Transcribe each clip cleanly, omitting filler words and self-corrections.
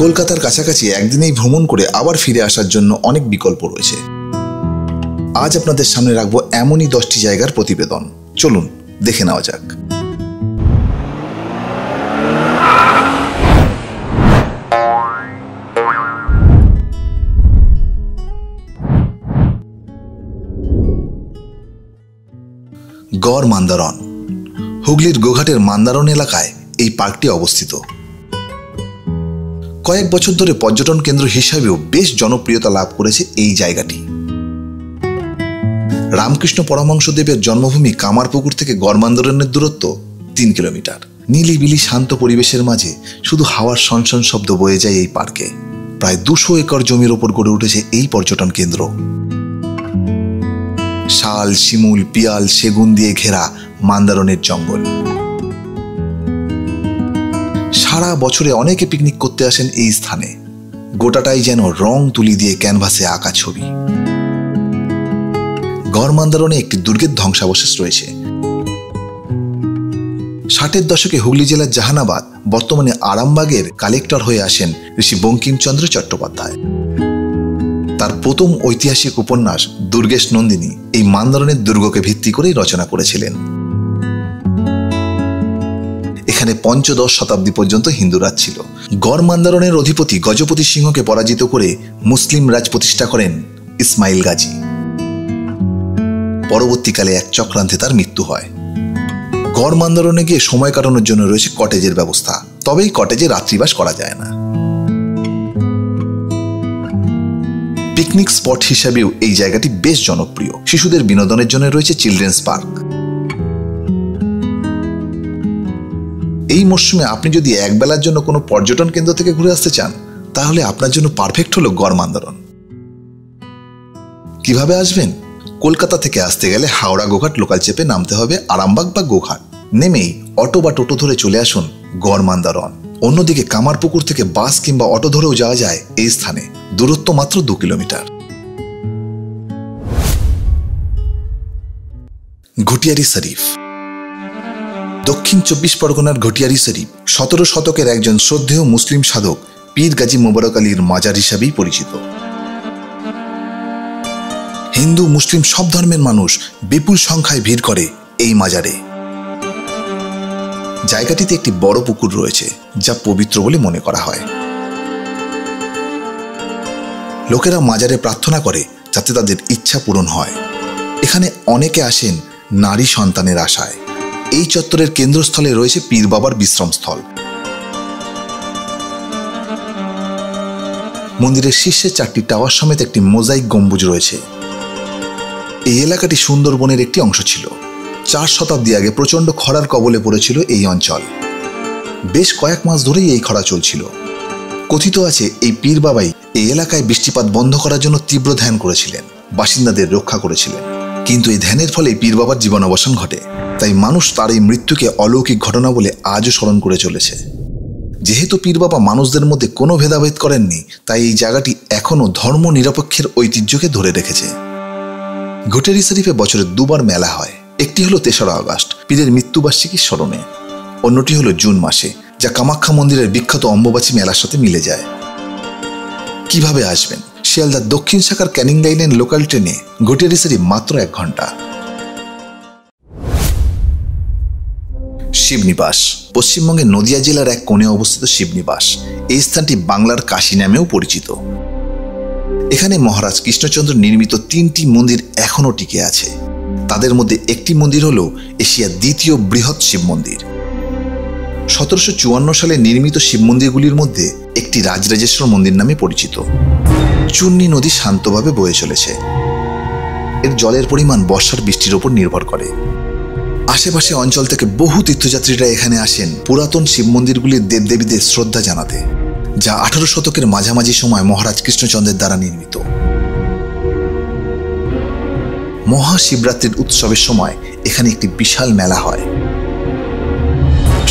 কলকাতার কাছাকাছি একদিনেই ভ্রমণ করে আবার ফিরে আসার জন্য অনেক বিকল্প রয়েছে। আজ আপনাদের সামনে রাখবো এমনই 10টি জায়গার প্রতিবেদন। চলুন দেখে নেওয়া যাক। গড় মান্দারণ। হুগলির গোঘাটের মান্দারণ এলাকায় এই পার্কটি অবস্থিত। কয়েক বছর ধরে পর্যটন কেন্দ্র হিসাবেও বেশ জনপ্রিয়তা লাভ করেছে এই জায়গাটি। রামকৃষ্ণ পরমহংসদেবের জন্মভূমি কামারপুকুর থেকে গড় মান্দারণের দূরত্ব 3 কিলোমিটার। নিলিবিলি শান্ত পরিবেশের মাঝে শুধু হাওয়ার সনসন শব্দ বয়ে যায় এই পার্কে। প্রায় 200 একর জমির ওপর গড়ে উঠেছে এই পর্যটন কেন্দ্র। শাল, শিমুল, পিয়াল, সেগুন দিয়ে ঘেরা মান্দারণের জঙ্গল। সারা বছরে অনেকে পিকনিক করতে আসেন এই স্থানে। গোটাটাই যেন রং তুলি দিয়ে ক্যানভাসে আঁকা ছবি। গড় মান্দারণে একটি দুর্গের ধ্বংসাবশেষ রয়েছে। 60-এর দশকে হুগলি জেলার জাহানাবাদ, বর্তমানে আরামবাগের কালেক্টর হয়ে আসেন ঋষি বঙ্কিমচন্দ্র চট্টোপাধ্যায়। তার প্রথম ঐতিহাসিক উপন্যাস দুর্গেশ নন্দিনী এই মান্দারণের দুর্গকে ভিত্তি করেই রচনা করেছিলেন। এখানে পঞ্চদশ শতাব্দী পর্যন্ত হিন্দু রাজ ছিল। গড় মান্দারণের অধিপতি গজপতি সিংহকে পরাজিত করে মুসলিম রাজ প্রতিষ্ঠা করেন ইসমাইল গাজী। পরবর্তীকালে এক চক্রান্তে তার মৃত্যু হয়। গড় মান্দারণে গিয়ে সময় কাটানোর জন্য রয়েছে কটেজের ব্যবস্থা, তবে এই কটেজে রাত্রিবাস করা যায় না। পিকনিক স্পট হিসাবেও এই জায়গাটি বেশ জনপ্রিয়। শিশুদের বিনোদনের জন্য রয়েছে চিলড্রেন্স পার্ক। এই মরশুমে আপনি যদি একবেলার জন্য কোনো পর্যটন কেন্দ্র থেকে ঘুরে আসতে চান, তাহলে আপনার জন্য পারফেক্ট হলো গড় মান্দারণ। কিভাবে আসবেন? কলকাতা থেকে আসতে গেলে হাওড়া গোঘাট লোকাল চেপে নামতে হবে আরামবাগ বা গোঘাট। নেমেই অটো বা টোটো ধরে চলে আসুন গড় মান্দারণ। অন্যদিকে কামারপুকুর থেকে বাস কিংবা অটো ধরেও যাওয়া যায় এই স্থানে। দূরত্ব মাত্র 2 কিলোমিটার। ঘটিয়ারি শরীফ। দক্ষিণ 24 পরগনার ঘটিয়ারি শরীফ 17 শতকের একজন শ্রদ্ধেয় মুসলিম সাধক পীর গাজী মোবারক আলীর মাজার হিসাবেই পরিচিত। হিন্দু মুসলিম সব ধর্মের মানুষ বিপুল সংখ্যায় ভিড় করে এই মাজারে। জায়গাটিতে একটি বড় পুকুর রয়েছে, যা পবিত্র বলে মনে করা হয়। লোকেরা মাজারে প্রার্থনা করে যাতে তাদের ইচ্ছা পূরণ হয়। এখানে অনেকে আসেন নারী সন্তানের আশায়। এই চত্বরের কেন্দ্রস্থলে রয়েছে পীর বাবার বিশ্রামস্থল। মন্দিরের শীর্ষে 4টি টাওয়ার সমেত একটি মোজাইক গম্বুজ রয়েছে। এই এলাকাটি সুন্দরবনের একটি অংশ ছিল। 4 শতাব্দী আগে প্রচণ্ড খরার কবলে পড়েছিল এই অঞ্চল। বেশ কয়েক মাস ধরেই এই খরা চলছিল। কথিত আছে এই পীর বাবাই এই এলাকায় বৃষ্টিপাত বন্ধ করার জন্য তীব্র ধ্যান করেছিলেন, বাসিন্দাদের রক্ষা করেছিলেন। কিন্তু এই ধ্যানের ফলে পীর বাবার জীবনাবসান ঘটে। তাই মানুষ তার এই মৃত্যুকে অলৌকিক ঘটনা বলে আজও স্মরণ করে চলেছে। যেহেতু পীর বাবা মানুষদের মধ্যে কোনো ভেদাভেদ করেননি, তাই এই জায়গাটি এখনো ধর্ম নিরপেক্ষের ঐতিহ্যকে ধরে রেখেছে। ঘটিয়ারি শরীফে বছরে 2 বার মেলা হয়। একটি হলো 3রা আগস্ট, পীরের মৃত্যুবার্ষিকীর স্মরণে। অন্যটি হলো জুন মাসে, যা কামাখ্যা মন্দিরের বিখ্যাত অম্বুবাচী মেলার সাথে মিলে যায়। কিভাবে আসবেন? শিয়ালদার দক্ষিণ শাখার ক্যানিং লাইনের লোকাল ট্রেনে ঘটিয়ারি শরীফ মাত্র 1 ঘন্টা। শিবনিবাস। পশ্চিমবঙ্গের নদিয়া জেলার এক কোণে অবস্থিত শিবনিবাস। এই স্থানটি বাংলার কাশী নামেও পরিচিত। এখানে মহারাজ কৃষ্ণচন্দ্র নির্মিত 3টি মন্দির এখনও টিকে আছে। তাদের মধ্যে একটি মন্দির হল এশিয়ার 2য় বৃহৎ শিব মন্দির। 1754 সালে নির্মিত শিব মন্দিরগুলির মধ্যে একটি রাজরাজেশ্বর মন্দির নামে পরিচিত। চূর্ণী নদী শান্তভাবে বয়ে চলেছে। এর জলের পরিমাণ বর্ষার বৃষ্টির ওপর নির্ভর করে। আশেপাশে অঞ্চল থেকে বহু তীর্থযাত্রীরা এখানে আসেন পুরাতন শিব মন্দিরগুলির দেবদেবীদের শ্রদ্ধা জানাতে, যা 18 শতকের মাঝামাঝি সময় মহারাজ কৃষ্ণচন্দ্রের দ্বারা নির্মিত। মহাশিবরাত্রির উৎসবের সময় এখানে একটি বিশাল মেলা হয়।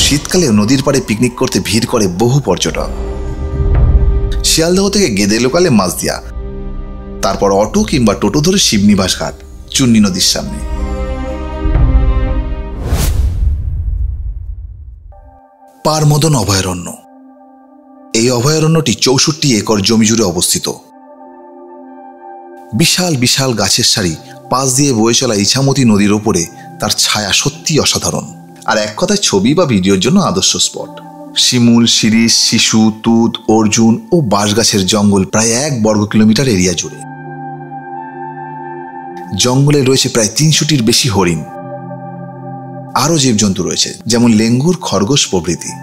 শীতকালে নদীর পাড়ে পিকনিক করতে ভিড় করে বহু পর্যটক। শিয়ালদহ থেকে গেদে লোকালে মাছদিয়া, তারপর অটো কিংবা টোটো ধরে শিবনিবাস ঘাট, চূর্ণী নদীর সামনে। পারমদন অভয়ারণ্য। এই অভয়ারণ্যটি 64 একর জমি জুড়ে অবস্থিত। বিশাল বিশাল গাছের সারি পাশ দিয়ে বয়ে চলা ইছামতি নদীর ওপরে তার ছায়া সত্যি অসাধারণ, আর এক কথায় ছবি বা ভিডিওর জন্য আদর্শ স্পট। শিমুল, শিরীষ, শিশু, তুত, অর্জুন ও বাঁশগাছের জঙ্গল প্রায় 1 বর্গ কিলোমিটার এরিয়া জুড়ে। জঙ্গলে রয়েছে প্রায় 300টির বেশি হরিণ। আরও জীবজন্তু রয়েছে যেমন লেঙ্গুর, খরগোশ প্রভৃতি।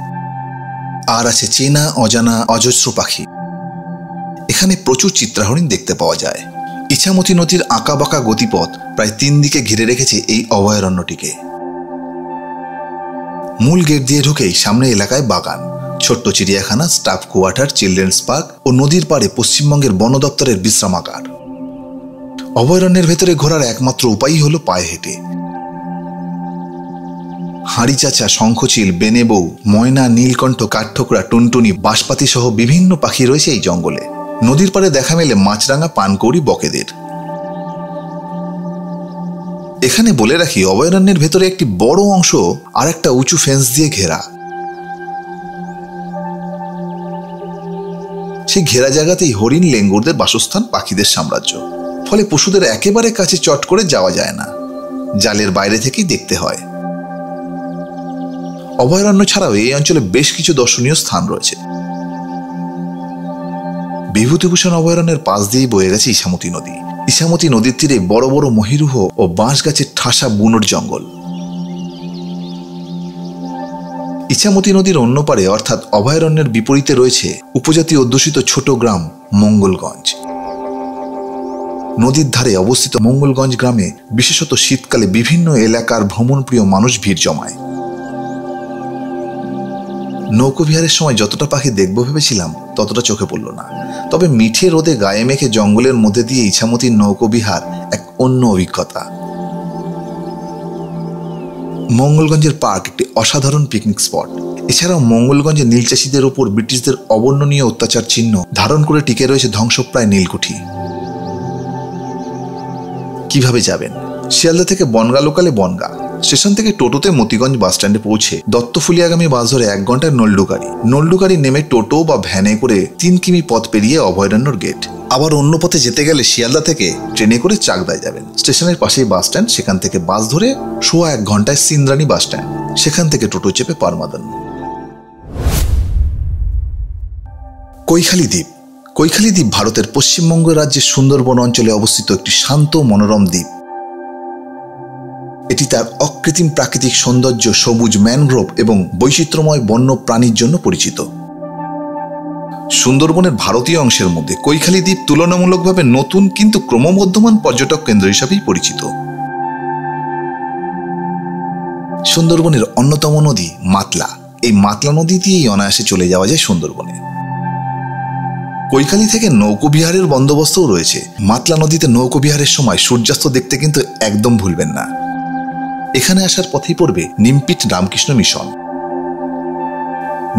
আর আছে চেনা অজানা অজস্র পাখি। এখানে প্রচুর চিত্রাহরিণ দেখতে পাওয়া যায়। ইছামতি নদীর আঁকাবাঁকা গতিপথ প্রায় 3 দিকে ঘিরে রেখেছে এই অভয়ারণ্যটিকে। মূল গেট দিয়ে ঢুকেই সামনে এলাকায় বাগান, ছোট্ট চিড়িয়াখানা, স্টাফ কোয়ার্টার, চিলড্রেন্স পার্ক ও নদীর পাড়ে পশ্চিমবঙ্গের বন দপ্তরের বিশ্রামাগার। অভয়ারণ্যের ভেতরে ঘোরার একমাত্র উপায়ই হলো পায়ে হেঁটে। হাঁড়িচাচা, শঙ্খচিল, বেনেবউ, ময়না, নীলকণ্ঠ, কাঠঠোকরা, টুনটুনি, বাঁশপাতি সহ বিভিন্ন পাখি রয়েছে এই জঙ্গলে। নদীর পাড়ে দেখা মেলে মাছরাঙা, পানকৌড়ি, বকেদের। এখানে বলে রাখি, অভয়ারণ্যের ভেতরে একটি বড় অংশ আর একটা উঁচু ফেন্স দিয়ে ঘেরা। সেই ঘেরা জায়গাতেই হরিণ, লেঙ্গুরদের বাসস্থান, পাখিদের সাম্রাজ্য। ফলে পশুদের একেবারে কাছে চট করে যাওয়া যায় না, জালের বাইরে থেকেই দেখতে হয়। অভয়ারণ্য ছাড়াও এই অঞ্চলে বেশ কিছু দর্শনীয় স্থান রয়েছে। বিভূতিভূষণ অভয়ারণ্যের পাশ দিয়েই বয়ে গেছে ইছামতি নদী। ইছামতি নদীর তীরে বড় বড় মহিরুহ ও বাঁশ গাছের ঠাসা বুনোর জঙ্গল। ইছামতি নদীর অন্য পারে অর্থাৎ অভয়ারণ্যের বিপরীতে রয়েছে উপজাতি অধ্যুষিত ছোট গ্রাম মঙ্গলগঞ্জ। নদীর ধারে অবস্থিত মঙ্গলগঞ্জ গ্রামে বিশেষত শীতকালে বিভিন্ন এলাকার ভ্রমণপ্রিয় মানুষ ভিড় জমায়। নৌকোবিহারের সময় যতটা পাখি দেখব ভেবেছিলাম ততটা চোখে পড়ল না, তবে মিঠে রোদে গায়ে মেখে জঙ্গলের মধ্যে দিয়ে ইছামতির নৌকোবিহার এক অন্য অভিজ্ঞতা। মঙ্গলগঞ্জের পার্ক একটি অসাধারণ পিকনিক স্পট। এছাড়াও মঙ্গলগঞ্জে নীলচাষীদের উপর ব্রিটিশদের অবর্ণনীয় অত্যাচার চিহ্ন ধারণ করে টিকে রয়েছে ধ্বংসপ্রায় নীলকুঠি। কিভাবে যাবেন? শিয়ালদা থেকে বনগা লোকালে বনগা স্টেশন থেকে টোটোতে মতিগঞ্জ বাস স্ট্যান্ডে পৌঁছে দত্তফুলিয়াগামী বাস ধরে 1 ঘন্টায় নলডুগাড়ি নেমে টোটো বা ভ্যানে করে 3 কিমি পথ পেরিয়ে অভয়ারণ্যর গেট। আবার অন্য পথে যেতে গেলে শিয়ালদা থেকে ট্রেনে করে চাকদায় যাবেন। স্টেশনের পাশেই বাস স্ট্যান্ড, সেখান থেকে বাস ধরে সোয়া 1 ঘন্টায় সিন্দ্রানী বাস স্ট্যান্ড, সেখান থেকে টোটো চেপে পারমাদান। কৈখালী দ্বীপ। কৈখালী দ্বীপ ভারতের পশ্চিমবঙ্গ রাজ্যের সুন্দরবন অঞ্চলে অবস্থিত একটি শান্ত মনোরম দ্বীপ। এটি তার অকৃত্রিম প্রাকৃতিক সৌন্দর্য, সবুজ ম্যানগ্রোভ এবং বৈচিত্র্যময় বন্য প্রাণীর জন্য পরিচিত। সুন্দরবনের ভারতীয় অংশের মধ্যে কৈখালী দ্বীপ তুলনামূলকভাবে নতুন কিন্তু ক্রমবর্ধমান পর্যটক কেন্দ্র হিসাবেই পরিচিত। সুন্দরবনের অন্যতম নদী মাতলা। এই মাতলা নদী দিয়েই অনায়াসে চলে যাওয়া যায় সুন্দরবনে। কৈখালী থেকে নৌকোবিহারের বন্দোবস্তও রয়েছে। মাতলা নদীতে নৌকোবিহারের সময় সূর্যাস্ত দেখতে কিন্তু একদম ভুলবেন না। এখানে আসার পথেই পড়বে নিমপিট রামকৃষ্ণ মিশন।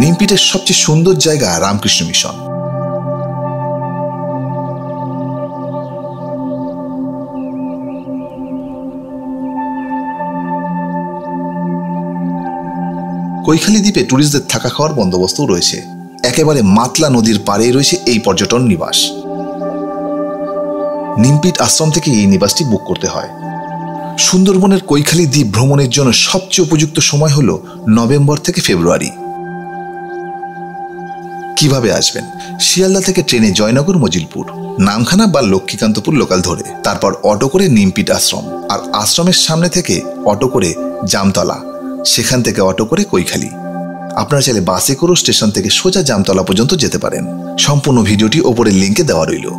নিমপিটের সবচেয়ে সুন্দর জায়গা রামকৃষ্ণ মিশন। কৈখালী দ্বীপে ট্যুরিস্টদের থাকা খাওয়ার বন্দোবস্তও রয়েছে। একেবারে মাতলা নদীর পাড়েই রয়েছে এই পর্যটন নিবাস। নিমপিট আশ্রম থেকে এই নিবাসটি বুক করতে হয়। সুন্দরবনের কৈখালী দ্বীপ ভ্রমণের জন্য সবচেয়ে উপযুক্ত সময় হলো নভেম্বর থেকে ফেব্রুয়ারি। কিভাবে আসবেন? শিয়ালদা থেকে ট্রেনে জয়নগর, মজিলপুর, নামখানা বা লক্ষ্মীকান্তপুর লোকাল ধরে, তারপর অটো করে নিমপিট আশ্রম, আর আশ্রমের সামনে থেকে অটো করে জামতলা, সেখান থেকে অটো করে কৈখালী। আপনারা চাইলে বাসে করেও স্টেশন থেকে সোজা জামতলা পর্যন্ত যেতে পারেন। সম্পূর্ণ ভিডিওটি ওপরের লিঙ্কে দেওয়া রইল।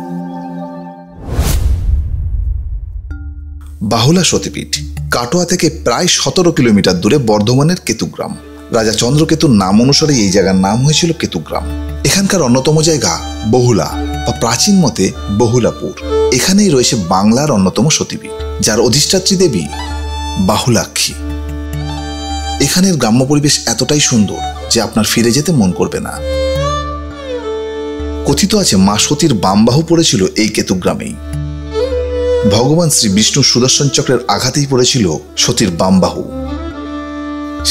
বাহুলা সতীপীঠ কাটোয়া থেকে প্রায় 17 কিলোমিটার দূরে বর্ধমানের কেতুগ্রাম। রাজা চন্দ্রকেতুর নাম অনুসারে এই জায়গার নাম হয়েছিল কেতুগ্রাম। এখানকার অন্যতম জায়গা বহুলা বা প্রাচীন মতে বহুলাপুর। এখানেই রয়েছে বাংলার অন্যতম সতীপীঠ, যার অধিষ্ঠাত্রী দেবী বাহুলাক্ষী। এখানের গ্রাম্য পরিবেশ এতটাই সুন্দর যে আপনার ফিরে যেতে মন করবে না। কথিত আছে মা সতীর বামবাহু পড়েছিল এই কেতুগ্রামেই। ভগবান শ্রী বিষ্ণু সুদর্শন চক্রের আঘাতেই পড়েছিল সতীর বামবাহু।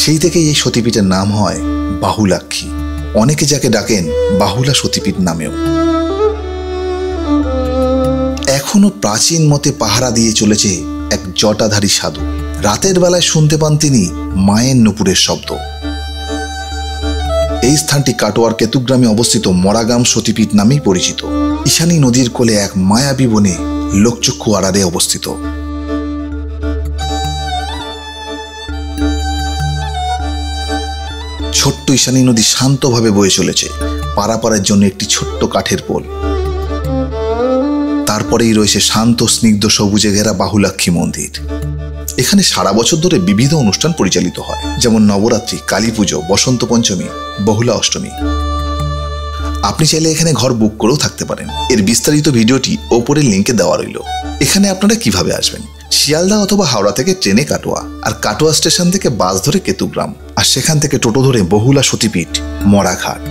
সেই থেকেই এই সতীপীঠের নাম হয় বাহুলাক্ষী। অনেকে যাকে ডাকেন বাহুলা সতীপীঠ নামেও। এখনো প্রাচীন মতে পাহারা দিয়ে চলেছে এক জটাধারী সাধু। রাতের বেলায় শুনতে পান তিনি মায়ের নুপুরের শব্দ। এই স্থানটি কাটোয়ার কেতুগ্রামে অবস্থিত মরাগাম সতীপীঠ নামেই পরিচিত। ঈশানী নদীর কোলে এক মায়াবী বনে লোকচক্ষু আড়ালে অবস্থিত। ছোট্ট ঈশানী নদী শান্তভাবে বয়ে চলেছে, পারাপারের জন্য একটি ছোট্ট কাঠের পোল। তারপরেই রয়েছে শান্ত স্নিগ্ধ সবুজে ঘেরা বাহুলাক্ষী মন্দির। এখানে সারা বছর ধরে বিবিধ অনুষ্ঠান পরিচালিত হয়, যেমন নবরাত্রি, কালী পুজো, বসন্ত পঞ্চমী, বহুলা অষ্টমী। আপনি চাইলে এখানে ঘর বুক করেও থাকতে পারেন। এর বিস্তারিত ভিডিওটি ওপরের লিঙ্কে দেওয়া রইল। এখানে আপনারা কিভাবে আসবেন? শিয়ালদা অথবা হাওড়া থেকে ট্রেনে কাটোয়া, আর কাটোয়া স্টেশন থেকে বাস ধরে কেতুগ্রাম, আর সেখান থেকে টোটো ধরে বহুলা সতীপীঠ মরাঘাট।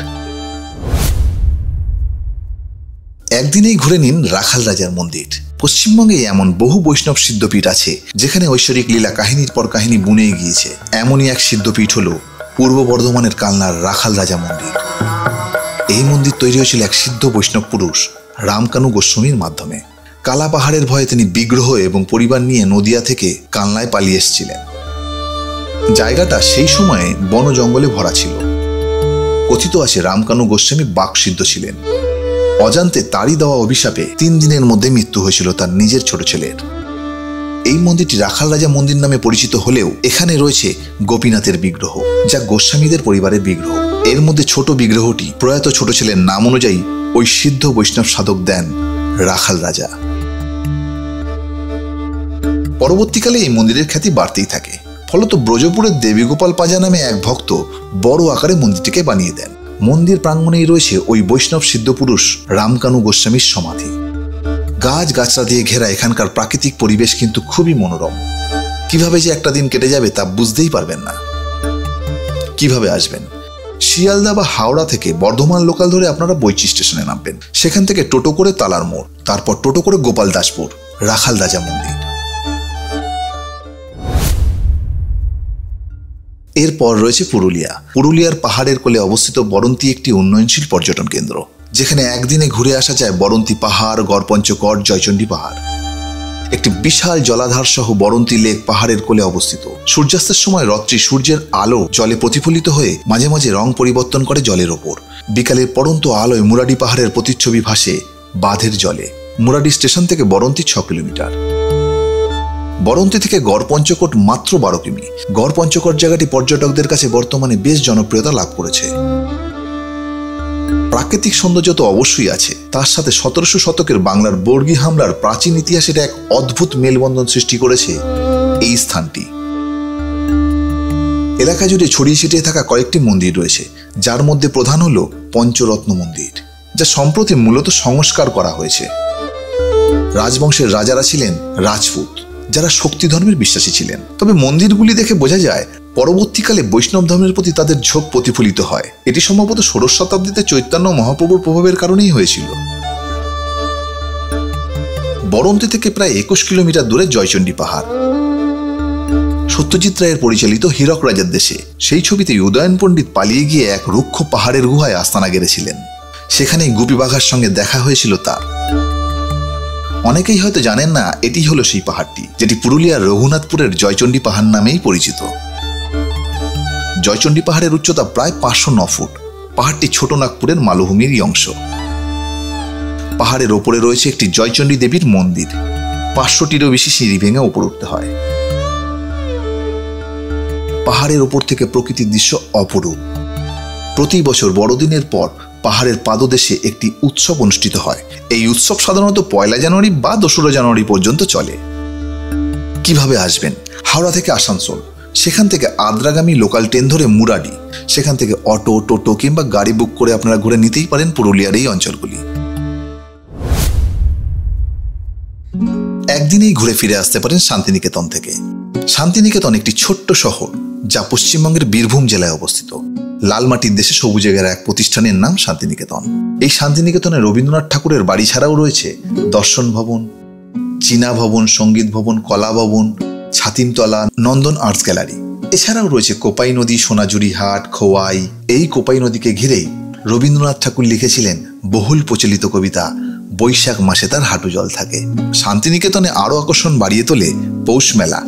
একদিনেই ঘুরে নিন রাখাল রাজার মন্দির। পশ্চিমবঙ্গে এমন বহু বৈষ্ণব সিদ্ধপীঠ আছে যেখানে ঐশ্বরিক লীলা কাহিনীর পর কাহিনী বুনে গিয়েছে। এমনই এক সিদ্ধপীঠ হল পূর্ব বর্ধমানের কালনার রাখাল রাজা মন্দির। এই মন্দির তৈরি হয়েছিল এক সিদ্ধ বৈষ্ণব পুরুষ রামকানু গোস্বামীর মাধ্যমে। কালা পাহাড়ের ভয়ে তিনি বিগ্রহ এবং পরিবার নিয়ে নদিয়া থেকে কালনায় পালিয়ে এসেছিলেন। জায়গাটা সেই সময়ে বন জঙ্গলে ভরা ছিল। কথিত আছে রামকানু গোস্বামী বাকসিদ্ধ ছিলেন। অজান্তে তারই দেওয়া অভিশাপে 3 দিনের মধ্যে মৃত্যু হয়েছিল তার নিজের ছোট ছেলের। এই মন্দিরটি রাখাল রাজা মন্দির নামে পরিচিত হলেও এখানে রয়েছে গোপীনাথের বিগ্রহ, যা গোস্বামীদের পরিবারের বিগ্রহ। এর মধ্যে ছোট বিগ্রহটি প্রয়াত ছোট ছেলের নাম অনুযায়ী ওই সিদ্ধ বৈষ্ণব সাধক দেন রাখাল রাজা। পরবর্তীকালে এই মন্দিরের খ্যাতি বাড়তেই থাকে। ফলত ব্রজপুরের দেবীগোপাল পাজা নামে এক ভক্ত বড় আকারে মন্দিরটিকে বানিয়ে দেন। মন্দির প্রাঙ্গণেই রয়েছে ওই বৈষ্ণব সিদ্ধ পুরুষ রামকানু গোস্বামীর সমাধি। গাছ গাছরা দিয়ে ঘেরা এখানকার প্রাকৃতিক পরিবেশ কিন্তু খুবই মনোরম। কিভাবে যে একটা দিন কেটে যাবে তা বুঝতেই পারবেন না। কিভাবে আসবেন? শিয়ালদা বা হাওড়া থেকে বর্ধমান লোকাল ধরে আপনারা বৈচি স্টেশনে নামবেন। সেখান থেকে টোটো করে তালার মোড়, তারপর টোটো করে গোপালদাসপুর, রাখাল রাজা মন্দির। এরপর রয়েছে পুরুলিয়া। পুরুলিয়ার পাহাড়ের কোলে অবস্থিত বরন্তী একটি উন্নয়নশীল পর্যটন কেন্দ্র, যেখানে একদিনে ঘুরে আসা যায় বরন্তী পাহাড়, গড়পঞ্চকোট, জয়চণ্ডী পাহাড়। একটি বিশাল জলাধার সহ বরন্তী লেক পাহাড়ের কোলে অবস্থিত। সূর্যাস্তের সময় রত্রি সূর্যের আলো জলে প্রতিফলিত হয়ে মাঝে মাঝে রং পরিবর্তন করে জলের ওপর। বিকালের পড়ন্ত আলোয় মুরাডি পাহাড়ের প্রতিচ্ছবি ভাসে বাঁধের জলে। মুরাডি স্টেশন থেকে বরন্তী 6 কিলোমিটার। বরন্তী থেকে গড়পঞ্চকোট মাত্র 12 কিমি। গড়পঞ্চকোট জায়গাটি পর্যটকদের কাছে বর্তমানে বেশ জনপ্রিয়তা লাভ করেছে। প্রাকৃতিক সৌন্দর্য তো অবশ্যই আছে, তার সাথে 1700 শতকের বাংলার বর্গী হামলার প্রাচীন ইতিহাসের এক অদ্ভুত মেলবন্ধন সৃষ্টি করেছে এই স্থানটি। এলাকা জুড়ে ছড়িয়ে ছিটিয়ে থাকা কয়েকটি মন্দির রয়েছে, যার মধ্যে প্রধান হল পঞ্চরত্ন মন্দির, যা সম্প্রতি মূলত সংস্কার করা হয়েছে। রাজবংশের রাজারা ছিলেন রাজপুত, যারা শক্তি ধর্মের বিশ্বাসী ছিলেন। তবে মন্দিরগুলি দেখে বোঝা যায় পরবর্তীকালে বৈষ্ণব ধর্মের প্রতি তাদের ঝোঁক প্রতিফলিত হয়। এটি সম্ভবত 16 শতাব্দীতে চৈতন্য মহাপ্রভুর প্রভাবের কারণেই হয়েছিল। বরন্তী থেকে প্রায় 21 কিলোমিটার দূরে জয়চণ্ডী পাহাড়। সত্যজিৎ রায়ের পরিচালিত হীরক রাজার দেশে সেই ছবিতে উদয়ন পণ্ডিত পালিয়ে গিয়ে এক রুক্ষ পাহাড়ের গুহায় আস্তানা গেড়েছিলেন। সেখানেই গুপি বাঘার সঙ্গে দেখা হয়েছিল তার। অনেকেই হয়তো জানেন না এটি হলো সেই পাহাড়টি, যেটি পুরুলিয়ার রঘুনাথপুরের জয়চণ্ডী পাহাড় নামেই পরিচিত। জয়চণ্ডী পাহাড়ের উচ্চতা প্রায় 509 ফুট। পাহাড়টি ছোট নাগপুরের মালভূমিরই অংশ। পাহাড়ের ওপরে রয়েছে একটি জয়চণ্ডী দেবীর মন্দির। 500টিরও বেশি সিঁড়ি ভেঙে ওপর উঠতে হয়। পাহাড়ের ওপর থেকে প্রকৃতির দৃশ্য অপরূপ। প্রতি বছর বড়দিনের পর পাহাড়ের পাদদেশে একটি উৎসব অনুষ্ঠিত হয়। এই উৎসব সাধারণত 1 জানুয়ারি বা 2 জানুয়ারি পর্যন্ত চলে। কিভাবে আসবেন? হাওড়া থেকে আসানসোল, সেখান থেকে আদ্রাগামী লোকাল ট্রেন ধরে মুরাডি, সেখান থেকে অটো, টোটো কিংবা গাড়ি বুক করে আপনারা ঘুরে নিতেই পারেন পুরুলিয়ার এই অঞ্চলগুলি। একদিনেই ঘুরে ফিরে আসতে পারেন শান্তিনিকেতন থেকে। শান্তিনিকেতন একটি ছোট্ট শহর, যা পশ্চিমবঙ্গের বীরভূম জেলায় অবস্থিত। লালমাটির দেশে সবুজে ঘেরা এক প্রতিষ্ঠানের নাম শান্তিনিকেতন। এই শান্তিনিকেতনে রবীন্দ্রনাথ ঠাকুরের বাড়ি ছাড়াও রয়েছে দর্শন ভবন, চীনা ভবন, সঙ্গীত ভবন, কলা ভবন, ছাতিমতলা, নন্দন আর্টস গ্যালারি। এছাড়াও রয়েছে কোপাই নদী, সোনাঝুরি হাট, খোয়াই। এই কোপাই নদীকে ঘিরেই রবীন্দ্রনাথ ঠাকুর লিখেছিলেন বহুল প্রচলিত কবিতা বৈশাখ মাসে তার হাঁটু জল থাকে। শান্তিনিকেতনে আরও আকর্ষণ বাড়িয়ে তোলে পৌষ মেলা,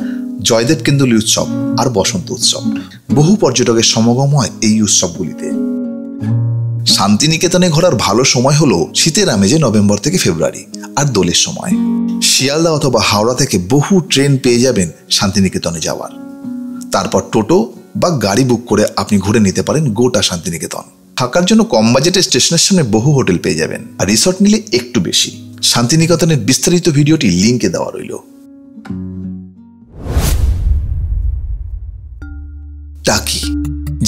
জয়দেব কেন্দুলি উৎসব আর বসন্ত উৎসব। বহু পর্যটকের সমাগম হয় এই উৎসবগুলিতে। শান্তিনিকেতনে ঘোরার ভালো সময় হলো শীতের আমেজে নভেম্বর থেকে ফেব্রুয়ারি আর দোলের সময়। শিয়ালদা অথবা হাওড়া থেকে বহু ট্রেন পেয়ে যাবেন শান্তিনিকেতনে যাওয়ার। তারপর টোটো বা গাড়ি বুক করে আপনি ঘুরে নিতে পারেন গোটা শান্তিনিকেতন। থাকার জন্য কম বাজেটে স্টেশনের সামনে বহু হোটেল পেয়ে যাবেন, আর রিসর্ট নিলে একটু বেশি। শান্তিনিকেতনের বিস্তারিত ভিডিওটি লিঙ্কে দেওয়া রইল। টাকি,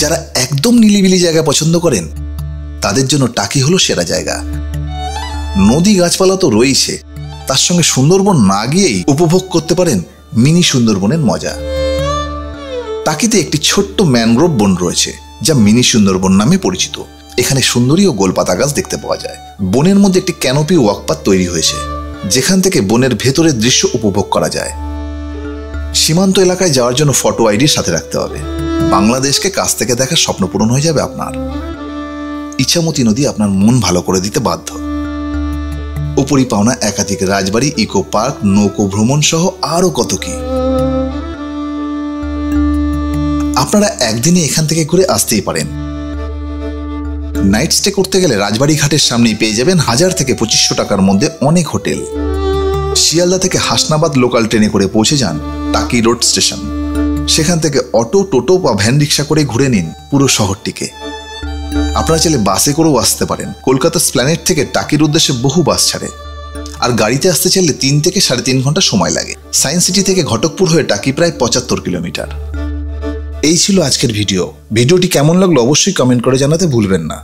যারা একদম নিলিবিলি জায়গা পছন্দ করেন তাদের জন্য টাকি হলো সেরা জায়গা। নদী গাছপালা তো রয়েছে, তার সঙ্গে সুন্দরবন না গিয়েই উপভোগ করতে পারেন মিনি সুন্দরবনের মজা। টাকিতে একটি ছোট্ট ম্যানগ্রোভ বন রয়েছে যা মিনি সুন্দরবন নামে পরিচিত। এখানে সুন্দরী ও গোলপাতা গাছ দেখতে পাওয়া যায়। বনের মধ্যে একটি ক্যানোপি ওয়াকপাথ তৈরি হয়েছে, যেখান থেকে বনের ভেতরের দৃশ্য উপভোগ করা যায়। সীমান্ত এলাকায় যাওয়ার জন্য ফটো আইডি সাথে রাখতে হবে। বাংলাদেশকে কাছ থেকে দেখার স্বপ্ন পূরণ হয়ে যাবে আপনার। ইছামতি নদী আপনার মন ভালো করে দিতে বাধ্য। উপরি পাওনা একাধিক রাজবাড়ি, ইকো পার্ক, নৌকো ভ্রমণ সহ আরো কত কি। আপনারা একদিনে এখান থেকে ঘুরে আসতেই পারেন। নাইট স্টে করতে গেলে রাজবাড়ি ঘাটের সামনেই পেয়ে যাবেন 1000 থেকে 2500 টাকার মধ্যে অনেক হোটেল। শিয়ালদা থেকে হাসনাবাদ লোকাল ট্রেনে করে পৌঁছে যান টাকি রোড স্টেশন। সেখান থেকে অটো, টোটো বা ভ্যান রিক্সা করে ঘুরে নিন পুরো শহরটিকে। আপনারা চাইলে বাসে করেও আসতে পারেন। কলকাতা স্প্ল্যানেড থেকে টাকির উদ্দেশ্যে বহু বাস ছাড়ে, আর গাড়িতে আসতে চাইলে 3 থেকে 3.5 ঘন্টা সময় লাগে। সায়েন্স সিটি থেকে ঘটকপুর হয়ে টাকি প্রায় 75 কিলোমিটার। এই ছিল আজকের ভিডিওটি কেমন লাগলো অবশ্যই কমেন্ট করে জানাতে ভুলবেন না।